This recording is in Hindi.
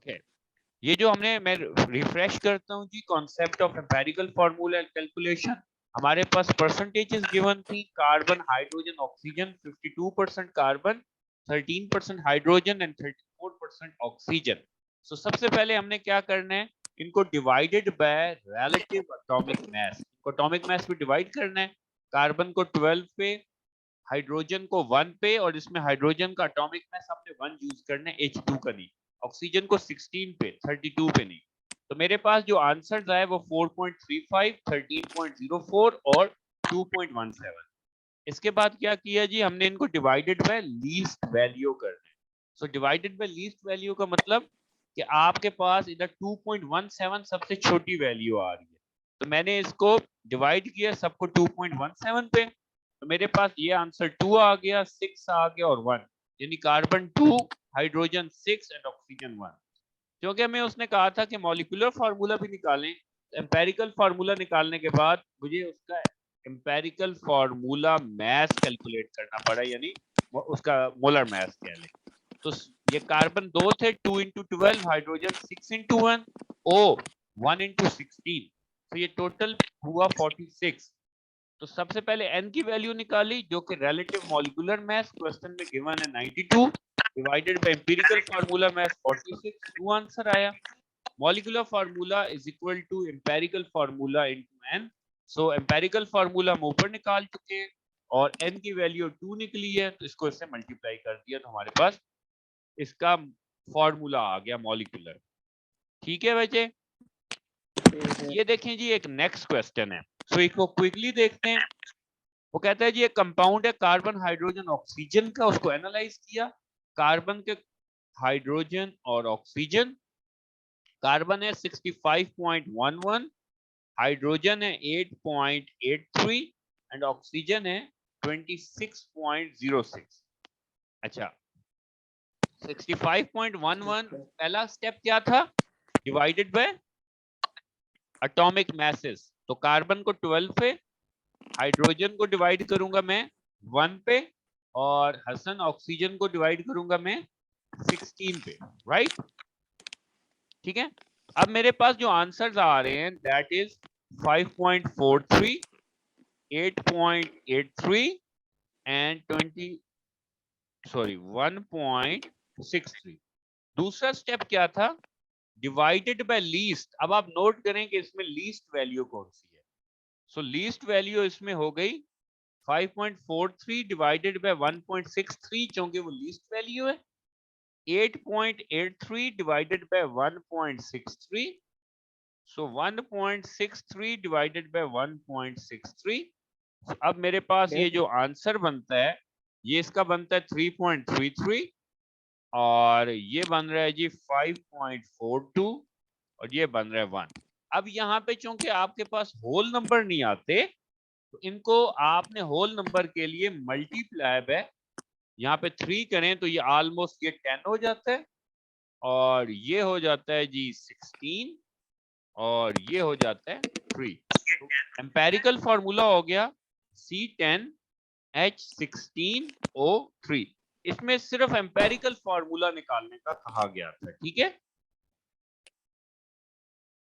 ओके, ये जो हमने, मैं रिफ्रेश करता हूँ जी, concept of empirical formula and calculation. हमारे पास परसेंटेजेस गिवन थी, carbon, hydrogen, oxygen, 52% carbon, 13% hydrogen and 34% oxygen. So सबसे पहले हमने क्या करना है, इनको divided by relative atomic mass, इनको एटॉमिक मास पे डिवाइड करना है। कार्बन को 12 पे, हाइड्रोजन को 1 पे, और इसमें हाइड्रोजन का एटॉमिक मास आपने 1 यूज करना है, H2 का नहीं। ऑक्सीजन को 16 पे, 32 पे नहीं। तो मेरे पास जो आंसर आए वो 4.35, 13.04 और 2.17। इसके बाद क्या किया जी, हमने इनको डिवाइडेड बाय लीस्ट वैल्यू करना है। So divided by least value का मतलब कि आपके पास इधर 2.17 सबसे छोटी वैल्यू आ रही है, तो मैंने इसको डिवाइड किया सबको 2.17 पे, तो मेरे पास ये आंसर 2 आ गया, 6 आ गया और 1, यानी कार्बन 2, हाइड्रोजन 6 एंड ऑक्सीजन 1। क्योंकि हमें उसने कहा था कि मॉलिक्यूलर फार्मूला भी निकालें, एम्पेरिकल फार्मूला निकालने के बाद मुझे उसका एम्पेरिकल फार्मूला मास कैलकुलेट करना पड़ा, यानी उसका मोलर मास कह लें। तो ये कार्बन 2 थे, 2 इंटू 12, हाइड्रोजन 6 इंटू 1, ओ 1 इंटू 16, तो ये टोटल हुआ 46। तो सबसे पहले n की वैल्यू निकाली, जो कि रिलेटिव मॉलिक्यूलर मास क्वेश्चन में गिवन है 92, divided by empirical formula mass 46, 2 answer आया। Molecular formula is equal to empirical formula into n। So empirical formula हम ऊपर निकाल चुके हैं और n की वैल्यू 2 निकली है, तो इसको इससे मल्टीप्लाई कर दिया, तो हमारे पास इसका फार्मूला आ गया मॉलिक्यूलर। ठीक है बच्चे, ये देखें जी, एक नेक्स्ट क्वेश्चन है, सो इसको क्विकली देखते हैं। वो कहता है जी, एक कंपाउंड है कार्बन, हाइड्रोजन, ऑक्सीजन का, उसको एनालाइज किया। कार्बन के, हाइड्रोजन और ऑक्सीजन, कार्बन है 65.11, हाइड्रोजन है 8.83 एंड ऑक्सीजन है 26.06। अच्छा, 65.11 पहला स्टेप क्या था, डिवाइडेड बाय एटॉमिक मैसेस। तो कार्बन को 12 पे, हाइड्रोजन को डिवाइड करूंगा मैं 1 पे, और हसन ऑक्सीजन को डिवाइड करूंगा मैं 16 पे, राइट। ठीक है, अब मेरे पास जो आंसर्स आ रहे हैं दैट इज 5.43, 8.83 एंड 1.63। दूसरा स्टेप क्या था, डिवाइडेड बाय लीस्ट। अब आप नोट करें कि इसमें लीस्ट वैल्यू कौन सी है। सो लीस्ट वैल्यू इसमें हो गई 5.43 डिवाइडेड बाय 1.63, क्योंकि वो लीस्ट वैल्यू है। 8.83 divided by 1.63, so 1.63 divided by 1.63। अब मेरे पास ये जो आंसर बनता है, ये इसका बनता है 3.33, और ये बन रहा है जी 5.42, और ये बन रहा है 1। अब यहाँ पे चूंकि आपके पास होल नंबर नहीं आते, तो इनको आपने होल नंबर के लिए मल्टीप्लाई बाय, यहाँ पे 3 करें तो ये ऑलमोस्ट ये 10 हो जाता है, और ये हो जाता है जी 16, और ये हो जाता है 3। तो एम्पेरिकल फॉर्मूला हो गया C10H16O3। इसमें सिर्फ एम्पेरिकल फॉर्मूला निकालने का कहा गया था, ठीक है।